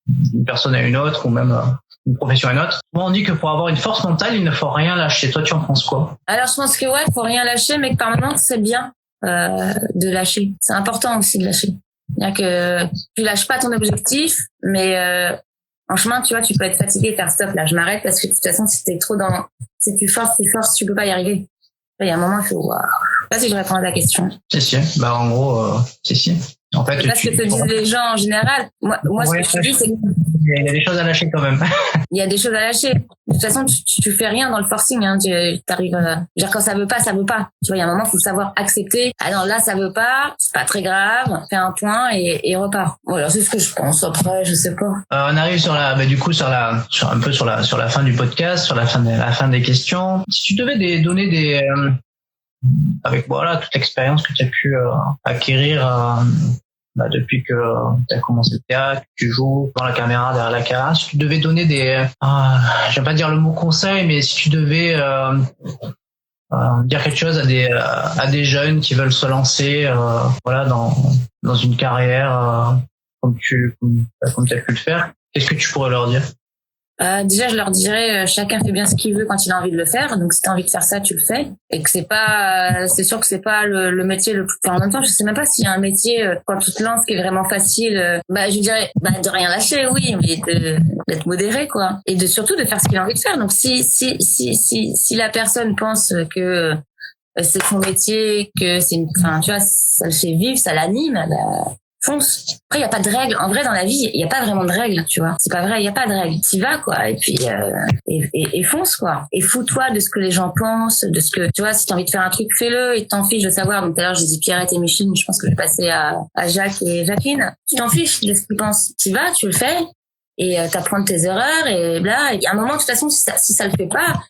d'une personne à une autre ou même d'une profession à une autre. Souvent, on dit que pour avoir une force mentale, il ne faut rien lâcher. Toi, tu en penses quoi? Alors, je pense que il faut rien lâcher, mais que par moments, c'est bien. De lâcher. C'est important aussi de lâcher. C'est-à-dire que tu lâches pas ton objectif, mais en chemin, tu vois, tu peux être fatigué et faire stop, là, je m'arrête parce que de toute façon, si tu forces, tu peux pas y arriver. Il y a un moment, il faut voir. Là, si je réponds à ta question. Si. En gros, si. En fait, parce que te disent les gens en général. Moi, ce que je te dis, c'est il y a des choses à lâcher quand même. Il y a des choses à lâcher. De toute façon, tu fais rien dans le forcing, hein. Tu t'arrives, quand ça veut pas, ça veut pas. Tu vois, il y a un moment, faut savoir accepter. Ah non, là, ça veut pas. C'est pas très grave. Fais un point et repars. Voilà, c'est ce que je pense. Après, je sais pas. On arrive sur la fin du podcast, sur la fin des questions. Si tu devais donner avec toute l'expérience que tu as pu acquérir depuis que tu as commencé le théâtre, tu joues devant la caméra, derrière la caméra, si tu devais donner j'aime pas dire le mot conseil, mais si tu devais dire quelque chose à des jeunes qui veulent se lancer dans une carrière comme tu as pu le faire, qu'est-ce que tu pourrais leur dire? Déjà, je leur dirais, chacun fait bien ce qu'il veut quand il a envie de le faire. Donc, si t'as envie de faire ça, tu le fais. Et que c'est sûr que c'est pas le métier le plus, en même temps, je sais même pas s'il y a un métier, quand tu te lances, qui est vraiment facile. Je dirais, de rien lâcher, oui, mais d'être modéré, quoi. Et surtout de faire ce qu'il a envie de faire. Donc, si la personne pense que c'est son métier, que tu vois, ça le fait vivre, ça l'anime, fonce. Après, il y a pas de règles. En vrai, dans la vie, il y a pas vraiment de règles, tu vois. C'est pas vrai, il y a pas de règles. T'y vas, quoi. Et puis, et fonce, quoi. Et fous-toi de ce que les gens pensent, de ce que, tu vois, si t'as envie de faire un truc, fais-le et t'en fiches de savoir. Donc, tout à l'heure, j'ai dit Pierrette et Micheline, je pense que je vais passer à Jacques et Jacqueline. Tu t'en fiches de ce qu'ils pensent. T'y vas, tu le fais. Et t'apprends de tes erreurs et là, il y a un moment, de toute façon, si ça le fait pas,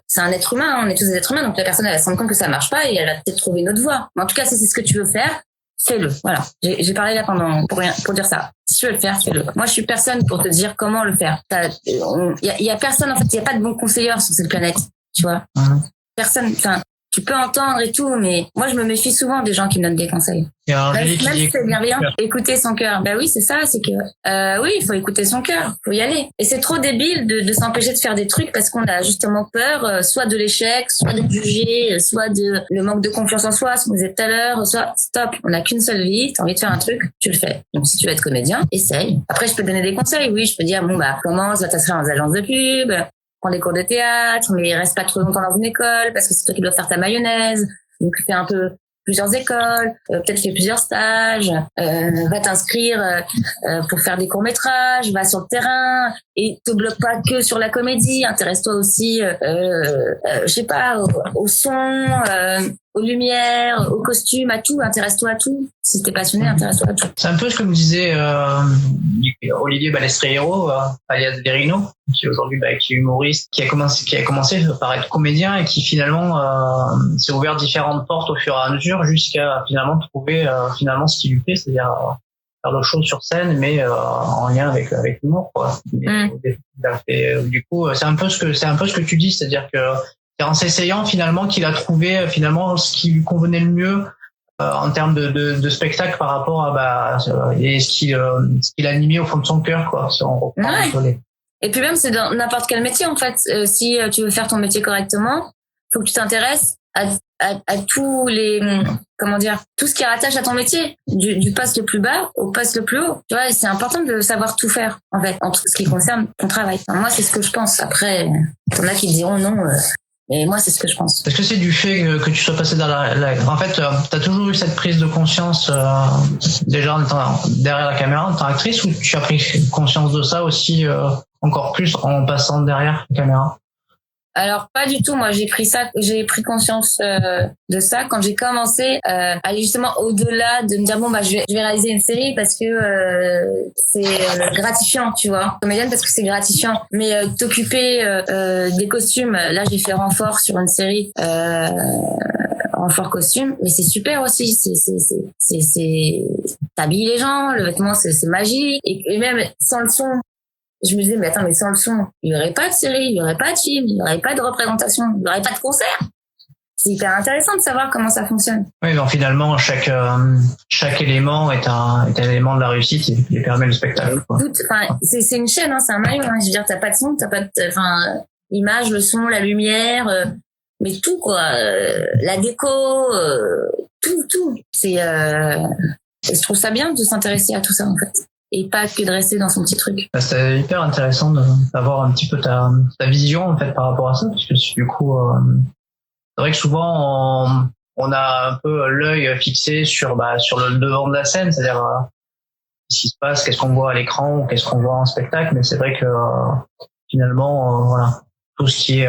c'est un être humain, on est tous des êtres humains, donc la personne, elle va se rendre compte que ça marche pas et elle va peut-être trouver une autre voie. Mais en tout cas, si c'est ce que tu veux faire, fais-le. Voilà. J'ai parlé là pour dire ça. Si tu veux le faire, fais-le. Moi, je suis personne pour te dire comment le faire. Il y a personne, en fait, il y a pas de bons conseillers sur cette planète, tu vois. Personne, tu peux entendre et tout, mais moi, je me méfie souvent des gens qui me donnent des conseils. Même si c'est bienveillant, écouter son cœur. Oui, c'est ça, c'est que, oui, il faut écouter son cœur, faut y aller. Et c'est trop débile de s'empêcher de faire des trucs parce qu'on a justement peur, soit de l'échec, soit d'être jugé, soit de le manque de confiance en soi, ce qu'on disait tout à l'heure, soit stop, on n'a qu'une seule vie, t'as envie de faire un truc, tu le fais. Donc si tu veux être comédien, essaye. Après, je peux te donner des conseils, oui, je peux dire, commence, va t'inscrire dans les agences de pub, prends des cours de théâtre, mais reste pas trop longtemps dans une école parce que c'est toi qui dois faire ta mayonnaise. Donc fais un peu plusieurs écoles, peut-être fais plusieurs stages, va t'inscrire pour faire des courts-métrages, va sur le terrain et te bloque pas que sur la comédie, intéresse-toi aussi je sais pas au son, aux lumières, aux costumes, à tout, intéresse-toi à tout. Si t'es passionné, intéresse-toi à tout. C'est un peu ce que me disait Olivier Balestriero, alias Verino, qui aujourd'hui qui est humoriste, qui a commencé par être comédien et qui finalement s'est ouvert différentes portes au fur et à mesure jusqu'à finalement trouver finalement ce qui lui plaît, c'est-à-dire faire d'autres choses sur scène, mais en lien avec l'humour, quoi. Du coup, c'est un peu ce que tu dis, c'est-à-dire que c'est en s'essayant finalement qu'il a trouvé finalement ce qui lui convenait le mieux en termes de spectacle par rapport à et ce qu'il a animé au fond de son cœur, quoi. Si on reprend Et puis même c'est dans n'importe quel métier en fait. Si tu veux faire ton métier correctement, faut que tu t'intéresses à tous les tout ce qui rattache à ton métier, du poste le plus bas au poste le plus haut. Tu vois, c'est important de savoir tout faire en fait en tout ce qui concerne ton travail. Enfin, moi c'est ce que je pense. Après, t'en as qui diront non. Et moi, c'est ce que je pense. Est-ce que c'est du fait que tu sois passé dans en fait, t'as toujours eu cette prise de conscience déjà en étant derrière la caméra, en tant qu'actrice, ou tu as pris conscience de ça aussi encore plus en passant derrière la caméra? Alors pas du tout. Moi, j'ai pris conscience de ça quand j'ai commencé à aller justement au-delà de me dire je vais réaliser une série parce que c'est gratifiant, tu vois. Comédienne parce que c'est gratifiant. Mais t'occuper des costumes, là j'ai fait renfort sur une série renfort costume, mais c'est super aussi. T'habilles les gens, le vêtement c'est magique et même sans le son. Je me disais, mais attends, mais sans le son, il y aurait pas de série, il y aurait pas de film, il y aurait pas de représentation, il y aurait pas de concert. C'est hyper intéressant de savoir comment ça fonctionne. Oui, donc finalement, chaque élément est un élément de la réussite et permet le spectacle, quoi. C'est une chaîne, c'est un maillon, Je veux dire, t'as pas de son, t'as pas de, l'image, le son, la lumière, mais tout, quoi. La déco, tout. Et je trouve ça bien de s'intéresser à tout ça, en fait. Et pas que de rester dans son petit truc. C'était hyper intéressant d'avoir un petit peu ta vision en fait par rapport à ça, parce que du coup c'est vrai que souvent on a un peu l'œil fixé sur le devant de la scène, c'est-à-dire ce qui se passe, qu'est-ce qu'on voit à l'écran ou qu'est-ce qu'on voit en spectacle, mais c'est vrai que finalement voilà, tout ce qui est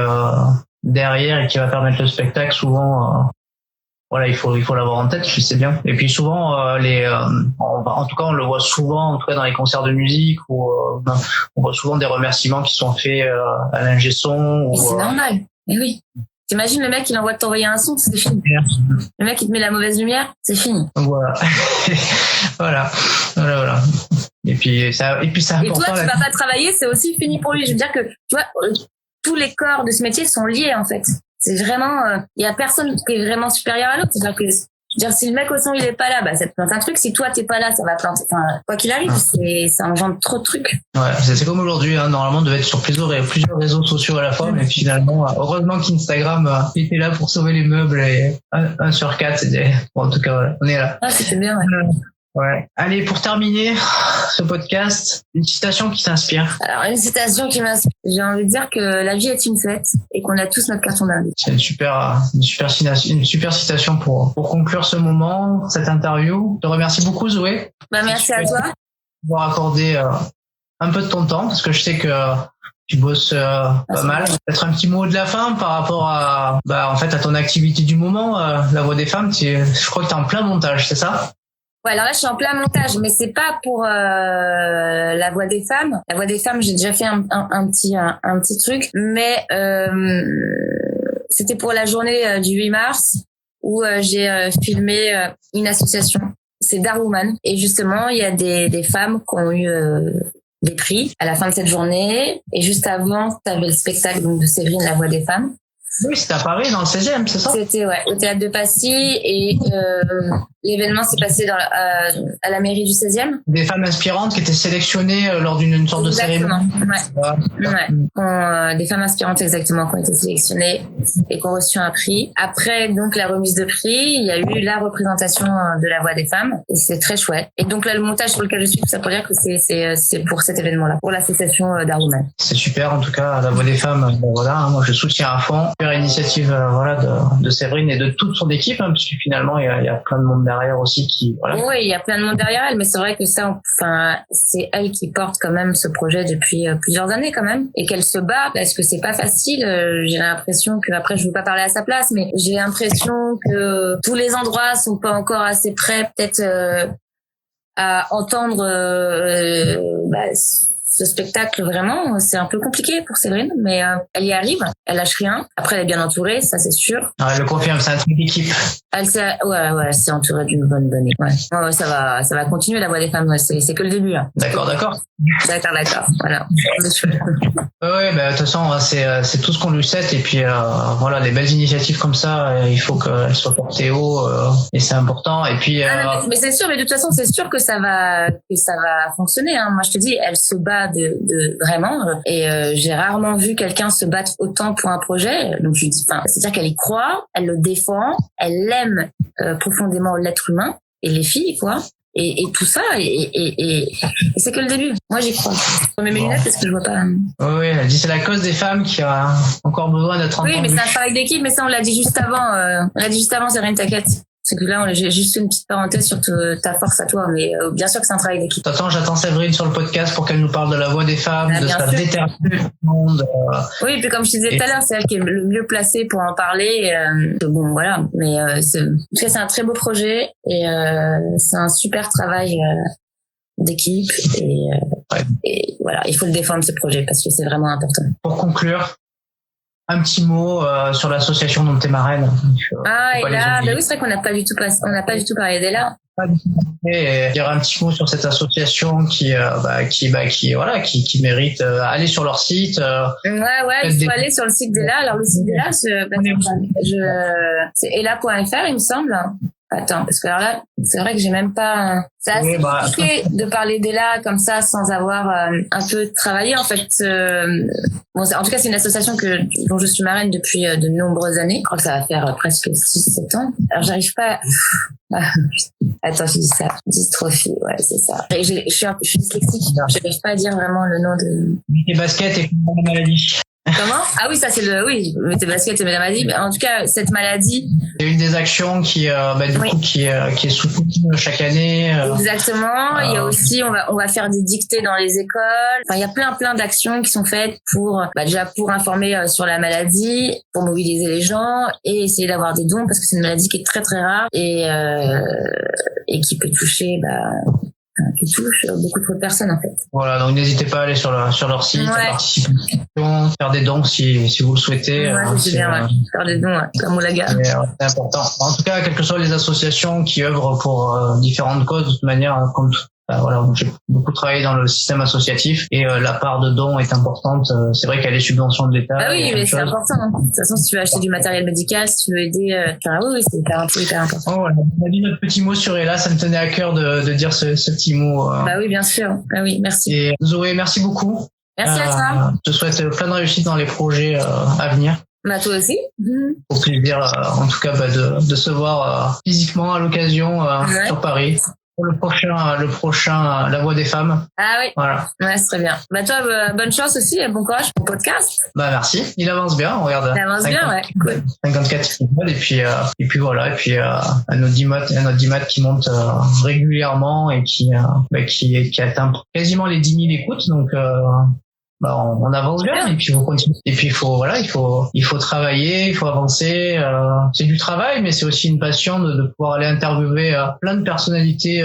derrière et qui va permettre le spectacle, souvent voilà, il faut l'avoir en tête, je sais bien. Et puis souvent en tout cas on le voit souvent, en tout cas dans les concerts de musique, où on voit souvent des remerciements qui sont faits à l'ingé son. Mais c'est normal. Mais oui. T'imagines le mec il envoie t'envoyer un son, c'est fini. Le mec il te met la mauvaise lumière, c'est fini. Voilà. voilà. Et puis ça. Et toi tu vas pas travailler, c'est aussi fini pour lui. Je veux dire que tu vois, tous les corps de ce métier sont liés en fait. C'est vraiment, il y a personne qui est vraiment supérieur à l'autre. C'est-à-dire que Je veux dire, si le mec au son il est pas là, bah ça te plante un truc. Si toi t'es pas là, ça va planter. Enfin, quoi qu'il arrive, ça engendre trop de trucs. Ouais, c'est comme aujourd'hui. Hein. Normalement, on devait être sur plusieurs réseaux sociaux à la fois, mais finalement, heureusement qu'Instagram était là pour sauver les meubles et 1 sur 4, c'était... Bon, en tout cas, voilà, on est là. Ah, c'était bien. Ouais. Ouais. Allez, pour terminer ce podcast, une citation qui t'inspire. Alors, une citation qui m'inspire. J'ai envie de dire que la vie est une fête et qu'on a tous notre carton d'invite. C'est une super citation pour conclure ce moment, cette interview. Je te remercie beaucoup, Zoé. Bah, merci à toi. Pour accorder un peu de ton temps, parce que je sais que tu bosses pas mal. Peut-être un petit mot de la fin par rapport à, en fait, à ton activité du moment, La Voix des Femmes. Je crois que t'es en plein montage, c'est ça? Ouais, alors là, je suis en plein montage, mais c'est pas pour La Voix des Femmes. La Voix des Femmes, j'ai déjà fait un petit truc, mais c'était pour la journée du 8 mars où j'ai filmé une association. C'est Darwoman. Et justement, il y a des femmes qui ont eu des prix à la fin de cette journée. Et juste avant, tu avais le spectacle donc, de Séverine, La Voix des Femmes. Oui, c'était à Paris, dans le 16e, c'est ça? C'était, ouais, au théâtre de Passy. Et l'événement s'est passé à la mairie du 16e. Des femmes inspirantes qui étaient sélectionnées lors d'une sorte de cérémonie. Ouais. Des femmes inspirantes, exactement, qui ont été sélectionnées et qui ont reçu un prix. Après, donc, la remise de prix, il y a eu la représentation de La Voix des Femmes. Et c'est très chouette. Et donc, là, le montage sur lequel je suis, tout ça pour dire que c'est pour cet événement-là, pour l'association Darwoman. C'est super, en tout cas, La Voix des Femmes. Voilà, hein, moi, je soutiens à fond. Initiative de Séverine et de toute son équipe, hein, parce que finalement il y a plein de monde derrière aussi qui voilà. Oui, il y a plein de monde derrière elle, mais c'est vrai que ça, enfin, c'est elle qui porte quand même ce projet depuis plusieurs années quand même, et qu'elle se bat parce que c'est pas facile. J'ai l'impression que, après je veux pas parler à sa place, mais j'ai l'impression que tous les endroits sont pas encore assez prêts peut-être à entendre ce spectacle. Vraiment, c'est un peu compliqué pour Séverine, mais elle y arrive, elle lâche rien. Après, elle est bien entourée, ça c'est sûr. Ah, elle le confirme, c'est un truc d'équipe. Elle s'est entourée d'une bonne équipe. Ouais, ça va continuer, La Voix des Femmes. Ouais, c'est que le début. Là. D'accord. Voilà. Ouais, de toute façon, c'est tout ce qu'on lui souhaite. Et puis voilà, des belles initiatives comme ça, il faut qu'elles soient portées haut, et c'est important. Et puis. Mais c'est sûr, mais de toute façon, c'est sûr que ça va fonctionner. Hein. Moi, je te dis, elle se bat de vraiment, et j'ai rarement vu quelqu'un se battre autant pour un projet. Donc je dis, c'est-à-dire qu'elle y croit, elle le défend, elle aime profondément l'être humain et les filles, quoi. Et tout ça, et c'est que le début. Moi, j'y crois. Je mets mes lunettes parce que je vois pas. Oui, elle dit c'est la cause des femmes qui a encore besoin d'être entendue. Oui, mais c'est un travail d'équipe, mais ça, on l'a dit juste avant. Séverine, t'inquiète. C'est que là, j'ai juste fait une petite parenthèse sur ta force à toi, mais bien sûr que c'est un travail d'équipe. J'attends Séverine sur le podcast pour qu'elle nous parle de La Voix des Femmes, de sa détermination. Oui, et puis comme je disais tout à l'heure, c'est elle qui est le mieux placée pour en parler. Bon, voilà. Mais en tout cas, c'est un très beau projet et c'est un super travail d'équipe. Et voilà, il faut le défendre, ce projet, parce que c'est vraiment important. Pour conclure, un petit mot sur l'association dont tu es marraine. Et là, oui, c'est vrai qu'on n'a pas du tout parlé d'Ella. Et il y aura un petit mot sur cette association qui mérite aller sur leur site. Il faut aller sur le site d'Ella. Alors le site d'Ella, c'est ella.fr, il me semble. Attends, parce que alors là, c'est vrai que j'ai même pas. C'est assez compliqué de parler d'Ella comme ça sans avoir un peu travaillé, en fait. En tout cas, c'est une association dont je suis marraine depuis de nombreuses années. Je crois que ça va faire presque 6-7 ans. Alors, j'arrive pas. Attends, je dis ça. Dystrophie, ouais, c'est ça. Je suis dyslexique. J'arrive pas à dire vraiment le nom de. Les baskets et la maladie. Comment? Ah oui, ça c'est tes baskets et la maladie. En tout cas, cette maladie. C'est une des actions qui est soutenue chaque année. Exactement. Il y a aussi, on va faire des dictées dans les écoles. Enfin, il y a plein d'actions qui sont faites pour, déjà pour informer sur la maladie, pour mobiliser les gens et essayer d'avoir des dons parce que c'est une maladie qui est très très rare et qui peut toucher, qui touche beaucoup trop de personnes, en fait. Voilà, donc n'hésitez pas à aller sur leur site, à participer, faire des dons si vous le souhaitez. Faire des dons, comme Oulaga. C'est important. En tout cas, quelles que soient les associations qui œuvrent pour différentes causes, de toute manière, comme Voilà, j'ai beaucoup travaillé dans le système associatif et la part de dons est importante. C'est vrai qu'il y a les subventions de l'État. Ah oui, mais c'est important. De toute façon, si tu veux acheter du matériel médical, si tu veux aider, oui, c'est hyper important. Voilà. On a dit notre petit mot sur Ella, ça me tenait à cœur de dire ce petit mot. Bah oui, bien sûr. Ah oui, merci. Et Zoé, merci beaucoup. Merci à toi. Je te souhaite plein de réussite dans les projets à venir. Bah toi aussi. Au plaisir, en tout cas, de se voir physiquement à l'occasion sur Paris. Pour le prochain La Voix des Femmes. Ah oui. Voilà. Ouais, c'est très bien. Bah toi, bonne chance aussi, bon courage pour le podcast. Bah merci. Il avance bien, on regarde. Il avance bien, ouais. Cool. 54 épisodes et puis voilà, et puis un audimat qui monte régulièrement et qui atteint quasiment les 10 000 écoutes, donc on avance bien et puis faut continuer. Et puis il faut travailler, il faut avancer. C'est du travail, mais c'est aussi une passion de pouvoir aller interviewer plein de personnalités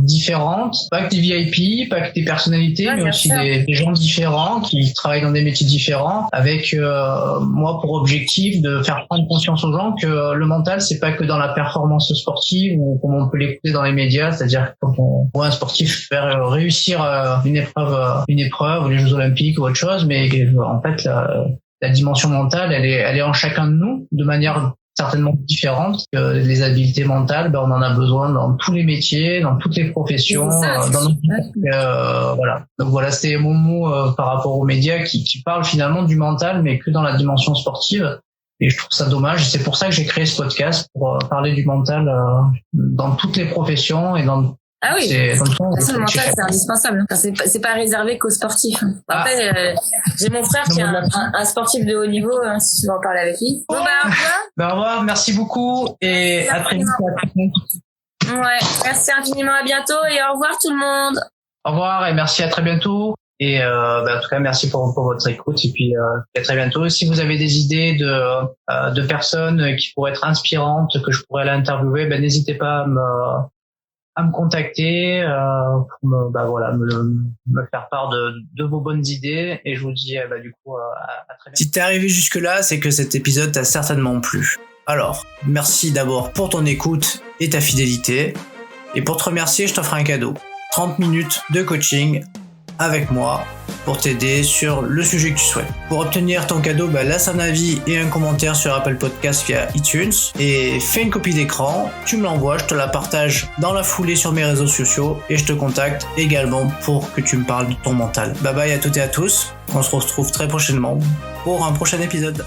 différentes, pas que des VIP, pas que des personnalités, mais aussi des gens différents qui travaillent dans des métiers différents, avec moi pour objectif de faire prendre conscience aux gens que le mental c'est pas que dans la performance sportive ou comme on peut l'écouter dans les médias, c'est-à-dire quand on voit un sportif faire réussir une épreuve ou les Jeux Olympiques ou autre chose, mais en fait la dimension mentale elle est en chacun de nous de manière certainement différente. Les habiletés mentales, on en a besoin dans tous les métiers, dans toutes les professions, voilà. Donc voilà, c'était mon mot par rapport aux médias qui parlent finalement du mental mais que dans la dimension sportive. Et je trouve ça dommage. C'est pour ça que j'ai créé ce podcast, pour parler du mental dans toutes les professions et dans Ah oui, de toute façon, le mental, c'est indispensable. Enfin, c'est pas réservé qu'aux sportifs. Après, j'ai mon frère qui est un sportif de haut niveau, si tu veux en parler avec lui. Bon, au revoir. Au revoir, merci beaucoup et à très vite. Ouais, merci infiniment, à bientôt et au revoir tout le monde. Au revoir et merci, à très bientôt. Et en tout cas, merci pour votre écoute et puis à très bientôt. Si vous avez des idées de personnes qui pourraient être inspirantes, que je pourrais aller interviewer, n'hésitez pas à me contacter pour me faire part de vos bonnes idées, et je vous dis du coup à très bientôt. Si t'es arrivé jusque là, c'est que cet épisode t'a certainement plu. Alors, merci d'abord pour ton écoute et ta fidélité, et pour te remercier, je t'offre un cadeau. 30 minutes de coaching avec moi pour t'aider sur le sujet que tu souhaites. Pour obtenir ton cadeau, laisse un avis et un commentaire sur Apple Podcast via iTunes et fais une copie d'écran, tu me l'envoies, je te la partage dans la foulée sur mes réseaux sociaux et je te contacte également pour que tu me parles de ton mental. Bye bye à toutes et à tous, on se retrouve très prochainement pour un prochain épisode.